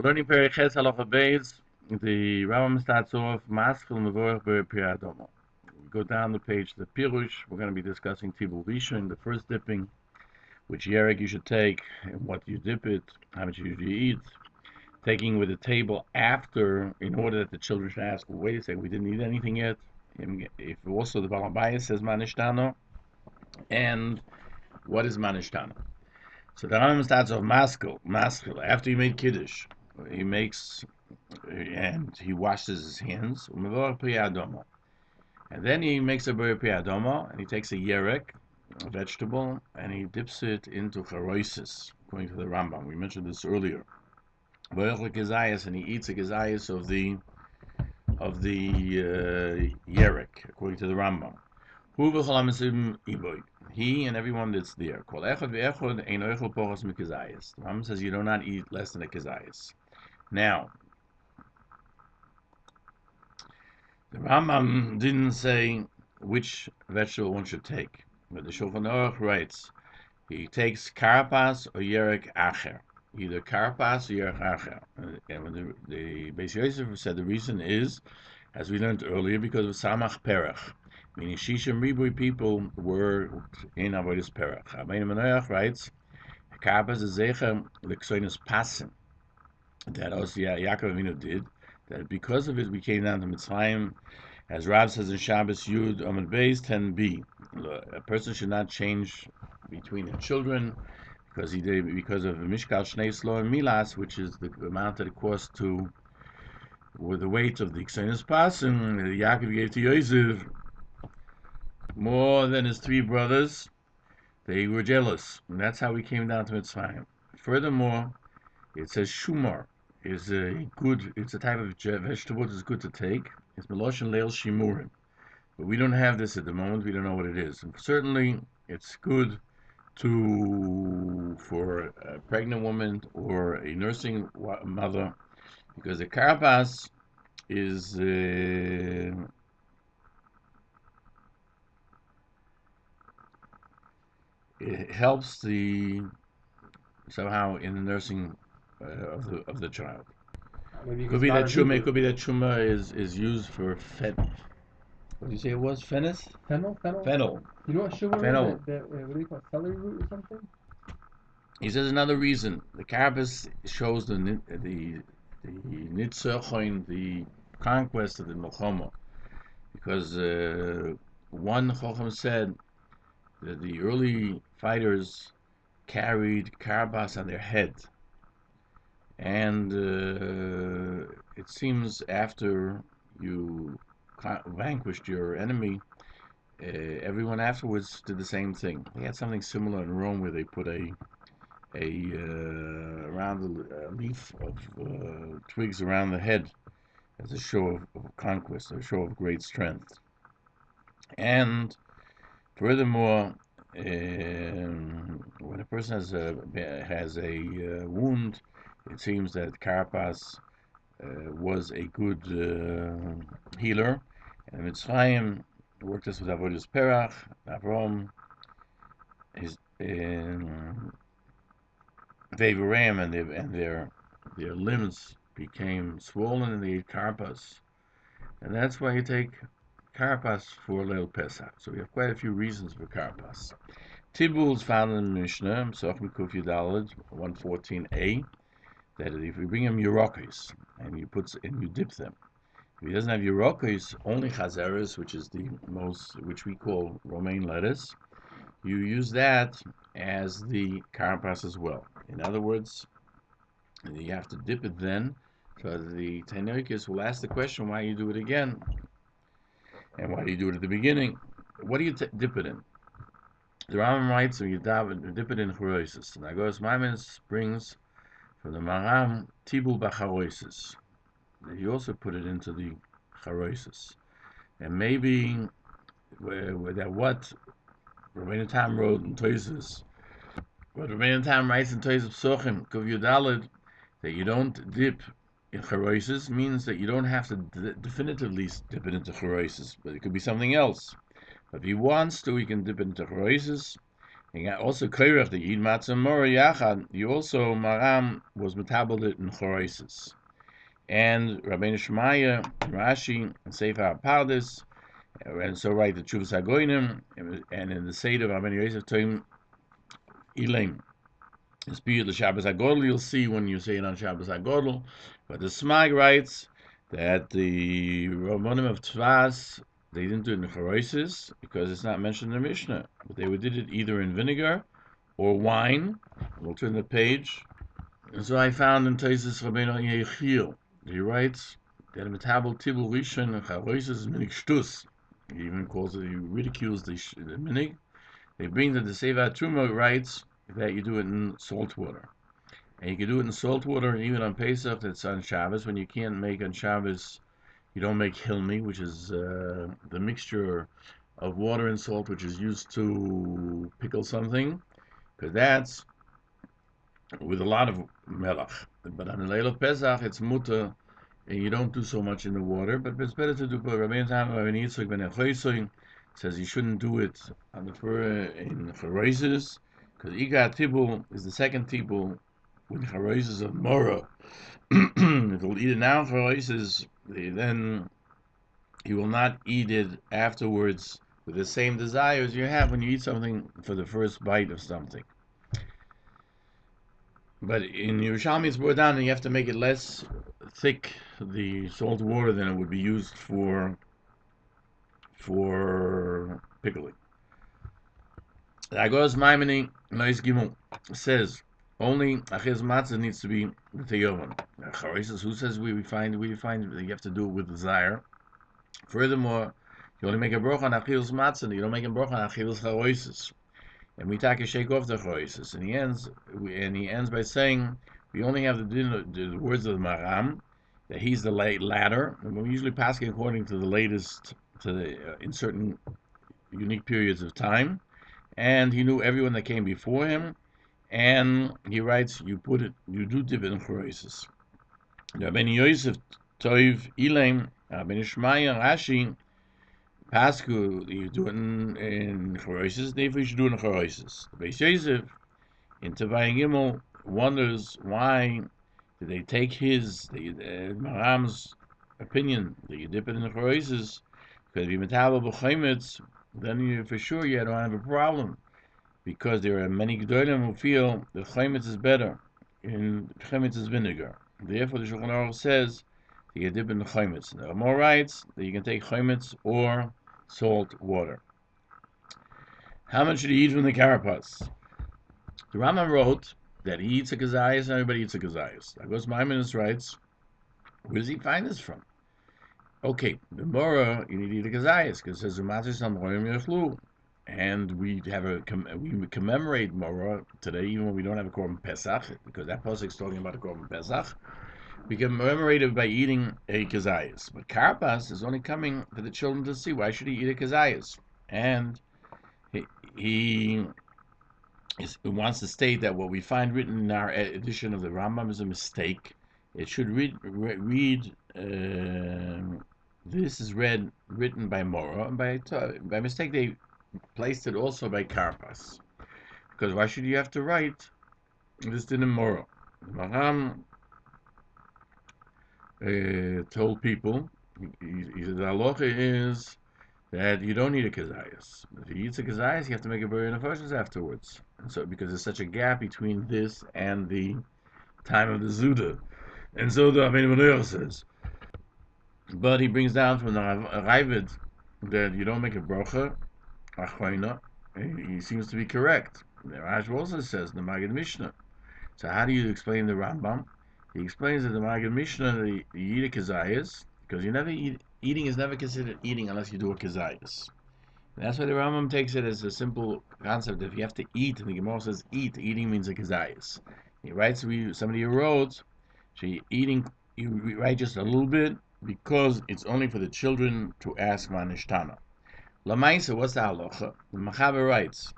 Learning Peirush Halacha Beis, the Rambam starts off Maskil Mevorach Be'Priyadomo. We go down the page to the Peirush. We're going to be discussing Tibul Rishon, the first dipping, which yerek you should take, and what you dip it, how much you usually eat. Taking with the table after, in order that the children should ask, well, wait a second, we didn't eat anything yet. If also the Balabaya says Manishtano, and what is Manishtano? So the Rambam starts off Maskil. After he made Kiddush, he makes and he washes his hands, and then he makes a ber priyadomo, and he takes a yerek, a vegetable, and he dips it into charoisis, according to the Rambam. We mentioned this earlier. And he eats a gezayas of the yerek, according to the Rambam. He and everyone that's there. The Rambam says you do not eat less than a gezayas. Now, the Rambam didn't say which vegetable one should take, but the Shulchan Aruch writes he takes karpas or yerek acher, either karpas or yerek acher. And when the Beis Yosef said the reason is, as we learned earlier, because of samach perach, meaning shishim ribui people were in avodas perach. Rabbeinu Menoach writes karpas is zecher l'ksoinus pasim, that also Yaakov Avinu did. That because of it, we came down to Mitzrayim, as Rav says in Shabbos Yud Amud Beis 10b. A person should not change between the children because of Mishkal Shnei Slo and Milas, which is the amount that it costs to, with the weight of the Ksenis Pasim. Yaakov gave to Yosef more than his three brothers. They were jealous, and that's how we came down to Mitzrayim. Furthermore, it says Shumar is it's a type of vegetable that's good to take. It's Meloshin Leil Shimurim. But we don't have this at the moment. We don't know what it is. And certainly, it's good for a pregnant woman or a nursing mother, because the karpas is it helps somehow in the nursing of the child. Could be that shuma is used for what did you say it was? Fennel? Fennel. You know what sugar Fennel. is? What do you call it? Celery root or something? He says another reason. The karpas shows the nitzochoin, the conquest of the Milchama, because one Chochem said that the early fighters carried karpas on their head, and it seems after you vanquished your enemy, everyone afterwards did the same thing. They had something similar in Rome where they put a leaf of twigs around the head as a show of conquest, a show of great strength. And furthermore, when a person has a wound, it seems that karpas was a good healer, and Mitzrayim worked this with avodas perach. Avram, his Vevaram and their limbs became swollen, and they ate karpas, and that's why you take karpas for Leil Pesach. So we have quite a few reasons for karpas. Tibul is found in the Mishnah, Sochem Kuf Yudalad 114a, that if you bring him Yerokis and you dip them, if he doesn't have Yerokis, only Chazeres, which we call romaine lettuce, you use that as the karpas as well. In other words, you have to dip it then, so the Tainoikis will ask the question why you do it again, and why do you do it at the beginning? What do you dip it in? The Rambam writes, you dip it in charoisis. And Agos Maimons brings from the Maram Tibul Bacharoisis. He also put it into the charoisis. And maybe what Rabbeinu Tam wrote in Toises, what Rabbeinu Tam writes in Toises Psochim, Kuf Yudalad, that you don't dip in charoisis, means that you don't have to definitively dip it into charoisis, but it could be something else. But if he wants to, he can dip it into charoisis, Also, Kairach, the Eid Matzah Mora Yachad, you also, Maram was metabolite in Choroises. And Rabbeinu Shemaya, Rashi, and Sefer HaPardes, and so write the Chuvas HaGoynim, and in the Seder of Rabbeinu Yosef Toim Ilaim. It's the Shabbos HaGodol, you'll see when you say it on Shabbos HaGodol. But the Smag writes that the Rabbanim of Tvas, they didn't do it in Choroises because it's not mentioned in the Mishnah. But they did it either in vinegar or wine. We'll turn the page. And so I found in Taisus Rabbeinu Yechiel, he writes that a metabel tibul rishon and Choroises is minig shtus. He even calls it, he ridicules the minig. They bring that the Seva Truma writes that you do it in salt water. And you can do it in salt water even on Pesach, that's on Shabbos. When you can't make on Shabbos, you don't make hilmi, which is the mixture of water and salt, which is used to pickle something, because that's with a lot of melach. But on the Leil of Pesach, it's mutter, and you don't do so much in the water, but it's better to do. Rabbeinu Yitzchak ben Echoisoy says you shouldn't do it on the in Choroises, because Iga Tibul is the second Tibul with Choroises of Mora. If he'll eat it now, Choroises, then he will not eat it afterwards with the same desires you have when you eat something for the first bite of something. But in Yerushalmi it's brought down and you have to make it less thick, the salt water, than it would be used for pickling. The Agos Maimoni Nois Gimel says only Achiz Matzah needs to be with the Yovan. Choroises, who says we find that you have to do it with desire. Furthermore, you only make a broch on Achiz Matzah, you don't make a broch on Achiz Choroises. And we take a shake off the Choroises. And he ends by saying we only have the words of the Maram, that he's the latter, and we usually pass it according to the latest, in certain unique periods of time. And he knew everyone that came before him. And he writes, you do dip it in Choroises. Rabbeinu Yosef Toiv Ilaim, Rabbeinu Shemaya Rashi, Pasku, you do it in Choroises, therefore you should do it in Choroises. Beis Yosef, in Tavai Gimel, wonders why did they take Maram's opinion that you dip it in the Choroises, because if you metabel b'chometz, then for sure you don't have a problem, because there are many Gedolim who feel that Chametz is better, and Chametz is vinegar. Therefore the Shulchan Aruch says that you dip in the Chametz. The Ramah writes that you can take Chametz or salt water. How much should he eat from the carapace? The Rambam wrote that he eats a kazayas and everybody eats a kazayas. Agos Maimonides writes, where does he find this from? Okay, the Mora, you need to eat a kazayas, because it says, and we commemorate Mora today, even when we don't have a Korban Pesach, because that pasuk is talking about a Korban Pesach. We commemorate it by eating a kazayas. But karpas is only coming for the children to see. Why should he eat a kazayas? And he wants to state that what we find written in our edition of the Rambam is a mistake. It should read this is written by Mora, and by mistake they placed it also by karpas. Because why should you have to write this in Mora? Maham told people, he said the halacha is that you don't need a kazayas. If he eats a kazayas, you have to make a very nefashos afterwards. And so, because there's such a gap between this and the time of the Zuda. And so the Rabbeinu Menuach says. But he brings down from the Ravid that you don't make a brocha, achroina. He seems to be correct. The Rash also says the Magid Mishnah. So how do you explain the Rambam? He explains that the Magid Mishnah, you eat a kazayas, because you never eating is never considered eating unless you do a kazayas. That's why the Rambam takes it as a simple concept. If you have to eat, and the Gemara says eating means a kazayas. He writes, somebody wrote, so you write just a little bit, because it's only for the children to ask manishtana. Lamaisa, what's the halacha? The Machaber writes,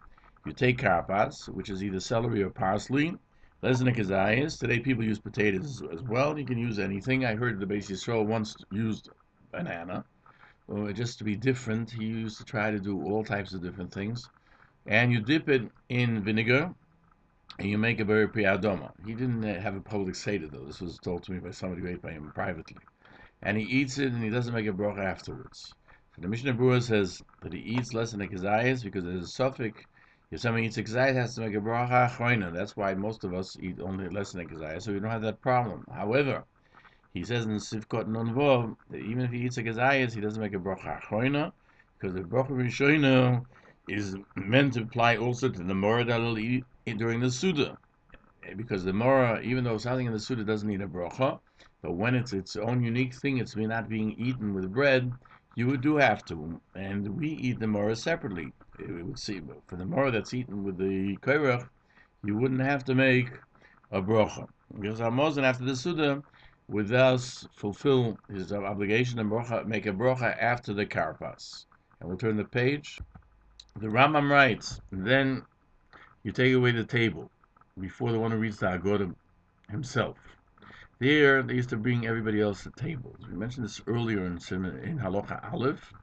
you take karpas, which is either celery or parsley, lesna kazayas. Today people use potatoes as well. You can use anything. I heard the Beis Yisrael once used banana. Just to be different, he used to try to do all types of different things. and you dip it in vinegar, and you make a very priyadoma. He didn't have a public seder though. This was told to me by somebody who ate by him privately. And he eats it, and he doesn't make a bracha afterwards. So the Mishnah Berurah says that he eats less than a kezayis because there's a suffix. If somebody eats a kezayis, has to make a bracha achroina. That's why most of us eat only less than a kezayis, so we don't have that problem. However, he says in Sivkot Non Vav that even if he eats a kezayis, he doesn't make a bracha achroina because the bracha rishoina is meant to apply also to the morah that will eat during the Suda. Because the morah, even though something in the Suda doesn't need a bracha, but when it's its own unique thing, it's not being eaten with bread, you do have to. And we eat the morah separately. It would see, but for the morah that's eaten with the kairach, you wouldn't have to make a bracha. Because our Mosen after the Suda would thus fulfill his obligation and make a bracha after the karpas. And we'll turn the page. The Rambam writes, then you take away the table before the one who reads the Haggadah himself. There, they used to bring everybody else to tables. We mentioned this earlier in Halacha Aleph.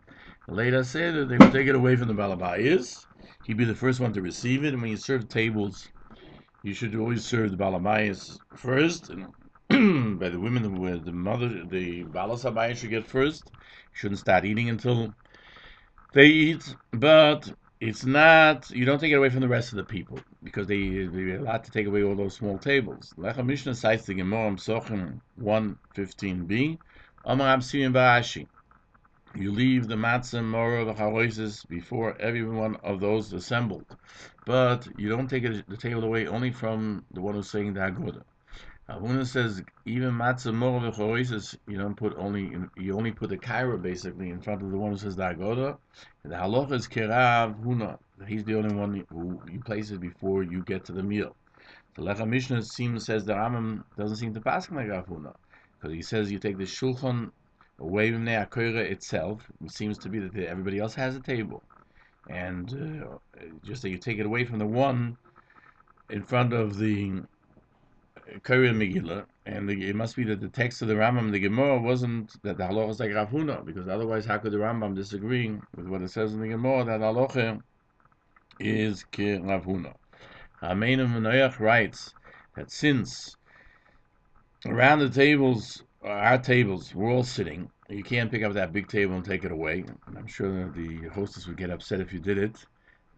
Later said that they would take it away from the Balabayas. He'd be the first one to receive it, and when you serve tables, you should always serve the Balabayas first. And by the women, where the mother, the Balas Abayas should get first. You shouldn't start eating until they eat, but it's not, you don't take it away from the rest of the people, because they're allowed to take away all those small tables. Lecha Mishnah cites the Gemara Msochem 1:15b, Amar Absirim Ba'ashi. You leave the matzah, morah, the charoises before every one of those assembled, but you don't take the table away only from the one who's saying the Haggadah. Avuna says even matzah, morah, the charoises, you only put the kaira basically in front of the one who says the Haggadah. The halacha is kerav huna. He's the only one who you place it before you get to the meal. The Lecha Mishnah says the Rambam doesn't seem to pass like Rav Huna, because he says you take the shulchan away from the akira itself. It seems to be that everybody else has a table, and just that you take it away from the one in front of the Korea Megillah, and it must be that the text of the Rambam, the Gemara, wasn't that the halacha is like Rav Huna, because otherwise how could the Rambam disagree with what it says in the Gemara that halacha is ke Rav Huna? Hameinu Menoyach writes that since around the tables, our tables, we're all sitting, you can't pick up that big table and take it away. And I'm sure that the hostess would get upset if you did it.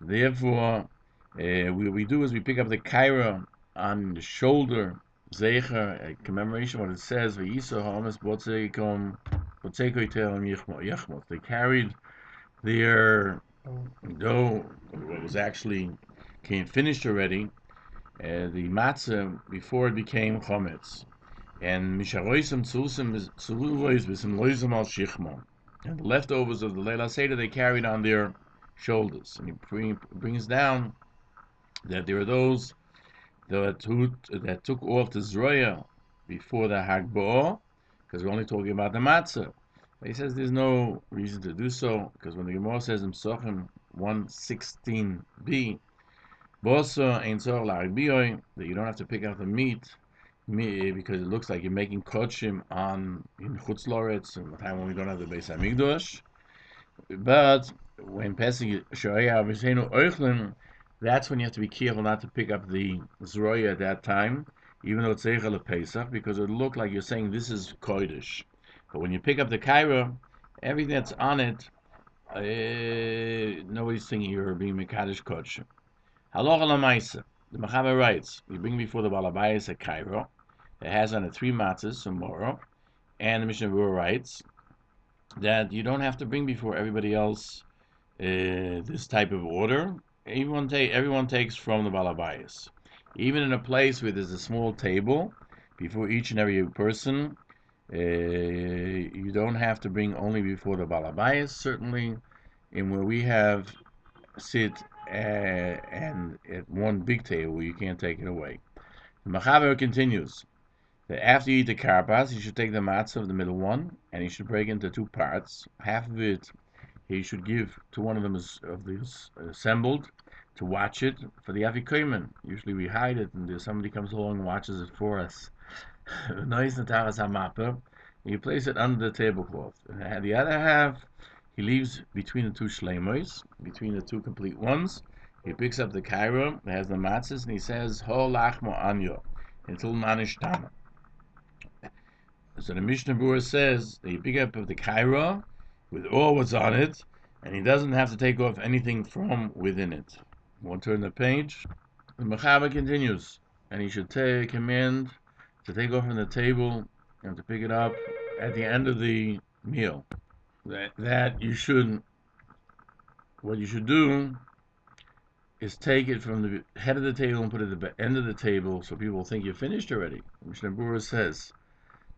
Therefore, what we do is we pick up the kaira on the shoulder, zecher, a commemoration what it says, V'yiso ha'omes botzekom yachmot. They carried their dough, it was actually finished already, the matzah before it became chametz, and misharoisem tzusim tzurois v'sim loisem al shichmon, and the leftovers of the leila seder they carried on their shoulders. And he brings down that there are those that took off the zroya before the hagbah, because we're only talking about the matzah. But he says there's no reason to do so, because when the Gemara says in Msochem 1:16b, Bosa ain't so that you don't have to pick out the meat because it looks like you're making kodshim in Chutz Loretz, in the time when we don't have the Beis Hamikdash. But when passing Shoreya Avishenu Oichlin, that's when you have to be careful not to pick up the Zroya at that time, even though it's Zeichel Pesach, because it look like you're saying this is Kodesh. But when you pick up the Kaira, everything that's on it, nobody's thinking you're being Mekadesh Kodshim. Halacha l'maisa. The Mechaber writes, you bring before the Balabayas a kairo that has on it 3 matzahs, tomorrow, and the Mishnah Berurah writes that you don't have to bring before everybody else this type of order. Everyone takes from the Balabayas. Even in a place where there's a small table, before each and every person, you don't have to bring only before the Balabayas. Certainly, in where we have sit and at one big table, you can't take it away. The Mechaber continues that after you eat the karpas, you should take the matzah of the middle one, and you should break it into 2 parts. Half of it he should give to one of them of these assembled to watch it for the afikomen. Usually we hide it, and somebody comes along and watches it for us. You place it under the tablecloth. And the other half he leaves between the 2 shleimos, between the 2 complete ones, He picks up the kairo that has the matzahs and he says, Ho lachmo anyo, until manishtana. So the Mishnah Berurah says that you pick up the kairo with all what's on it, and he doesn't have to take off anything from within it. We'll turn the page. The Mechaber continues, and he should take command to take off from the table and to pick it up at the end of the meal. That you should, what you should do is take it from the head of the table and put it at the end of the table so people think you're finished already. Mishnah Berurah says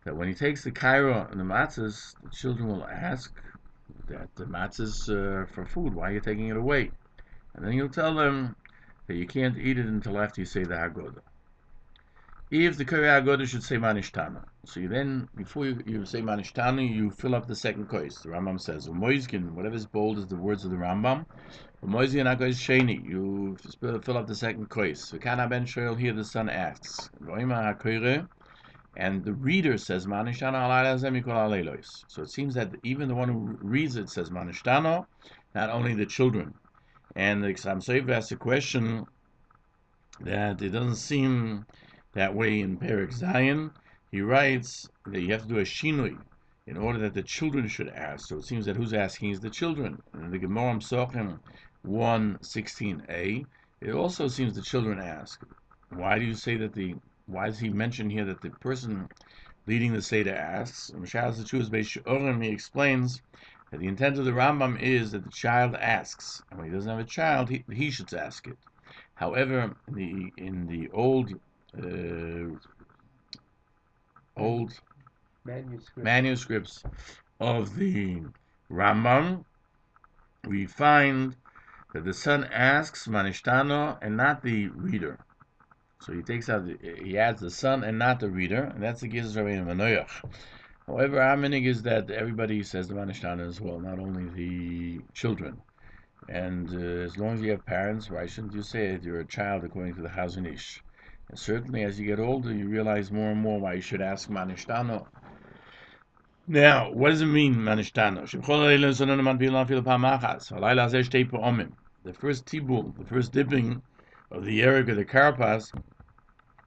that when he takes the kairo and the matzahs, the children will ask that the matzahs for food. Why are you taking it away? And then you'll tell them that you can't eat it until after you say the Haggadah. If the Kari Haggadah should say Manishtana, so you then, before you say Manishtana, you fill up the second kois. The Rambam says, whatever is bold is the words of the Rambam. Sheni, you fill up the second kois. V'kana ben shoel, here the son asks. And the reader says Manishtana alayla zeh mikol aleilos. So it seems that even the one who reads it says Manishtana, not only the children. And the Chassam Sofer asks a question that it doesn't seem that way in Perek Zayin. He writes that you have to do a shinui in order that the children should ask. So it seems that who's asking is the children. And the Gemara Psachim 1:16a, it also seems the children ask. Why do you say that why does he mention here that the person leading the Seder asks? He explains that the intent of the Rambam is that the child asks, and when he doesn't have a child, he should ask it. However, in the old manuscripts of the Rambam, we find that the son asks Manishtano and not the reader. So he adds the son and not the reader, and that's the Gizas Rabbeinu Manoach. However, our minig is that everybody says the Manishtana as well, not only the children. And as long as you have parents, why shouldn't you say it? You're a child according to the Chazon Ish. And certainly as you get older, you realize more and more why you should ask Manishtano. Now, what does it mean, Manishtano? The first tibul, the first dipping of the yerek or the karpas,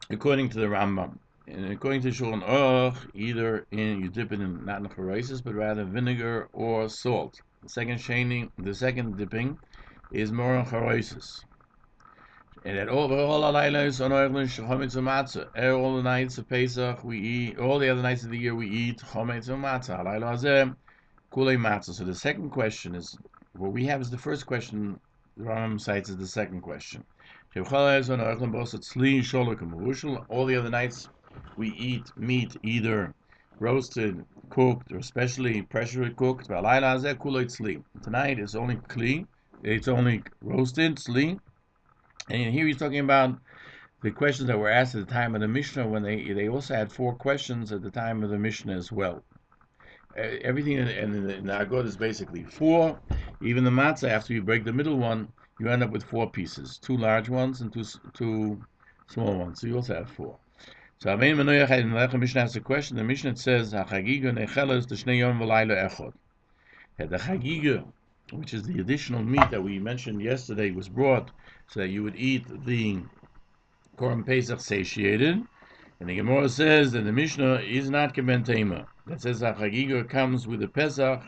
according to the Rambam. And according to Shulchan Aruch, either you dip it in not in charosis, but rather vinegar or salt. The second dipping is more on charosis. And at all the nights of Pesach we eat, all the other nights of the year we eat Chametz U'Matzah. So the second question is, what we have is the first question, the Rambam cites as the second question. All the other nights we eat meat either roasted, cooked, or especially pressure cooked. Tonight it's only kli, it's only roasted, sli. And here he's talking about the questions that were asked at the time of the Mishnah, when they also had 4 questions at the time of the Mishnah as well. Everything in the Haggadah is basically 4. Even the matzah, after you break the middle one, you end up with 4 pieces, 2 large ones and 2 small ones. So you also have 4. So Rabbeinu Manoach in the Mishnah asks a question. The Mishnah says, that the chagiga, which is the additional meat that we mentioned yesterday, was brought so that you would eat the Korban Pesach satiated. And the Gemara says that the Mishnah is not keben tema. That says that chagiga comes with the Pesach.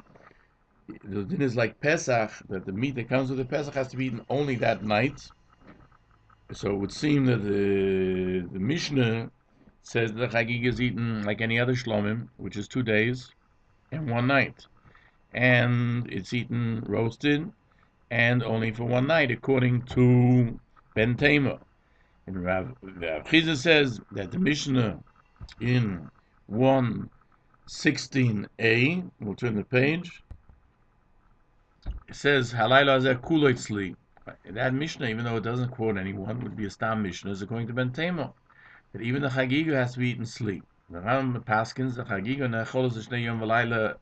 The din is like Pesach, that the meat that comes with the Pesach has to be eaten only that night. So it would seem that the Mishnah says that the chagiga is eaten like any other shlomim, which is 2 days and 1 night. And it's eaten roasted and only for 1 night, according to Ben Tema. And Rav Chizah says that the Mishnah in 1:16a, we'll turn the page, it says, Halayla Azeh Kuloitzli. That Mishnah, even though it doesn't quote anyone, would be a Stam Mishnah, is according to Ben Tema, that even the Chagiga has to be eaten sleep. The Rambam Paskins, the Chagiga, Necholos Shnei Yom V'Layla.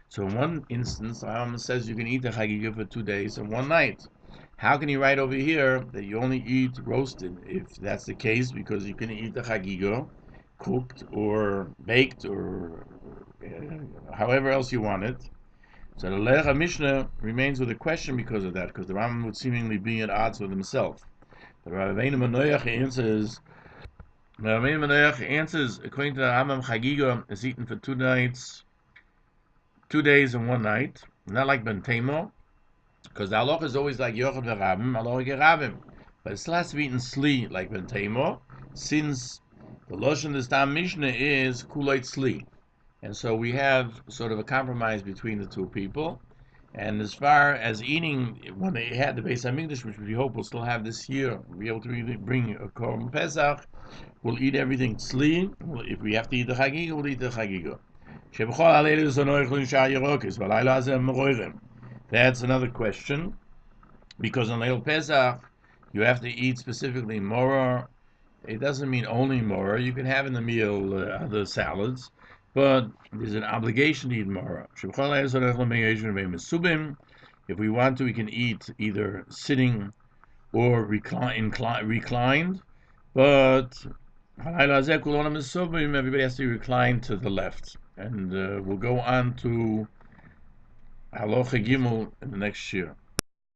So in one instance, the Rambam says you can eat the Chagiga for 2 days and 1 night. How can you write over here that you only eat roasted, if that's the case, because you can eat the Chagiga cooked or baked or however else you want it? So the Lerech Mishnah remains with a question because of that, because the Rambam would seemingly be at odds with himself. The Rae Gann answers, according to the Rambam, Chagiga is eaten for 2 nights, 2 days and 1 night, not like Ben Temo, because the Halalcha is always like Yochad v'Rabim, Halalcha Rabim, but it still has to be eaten Sli, like Ben Temo, since the Lashon of the Stam Mishnah is Kulait Sli. And so we have sort of a compromise between the two people. And as far as eating, when they had the Beis HaMikdash, which we hope we'll still have this year, we'll be able to bring a Korban Pesach, we'll eat everything tzli. If we have to eat the Chagiga, we'll eat the Chagiga. That's another question, because on Leil Pesach, you have to eat specifically morah. It doesn't mean only morah. You can have in the meal other salads, but there's an obligation to eat morah. If we want to, we can eat either sitting or reclined, but everybody has to be reclined to the left. And we'll go on to Halacha Gimel in the next year.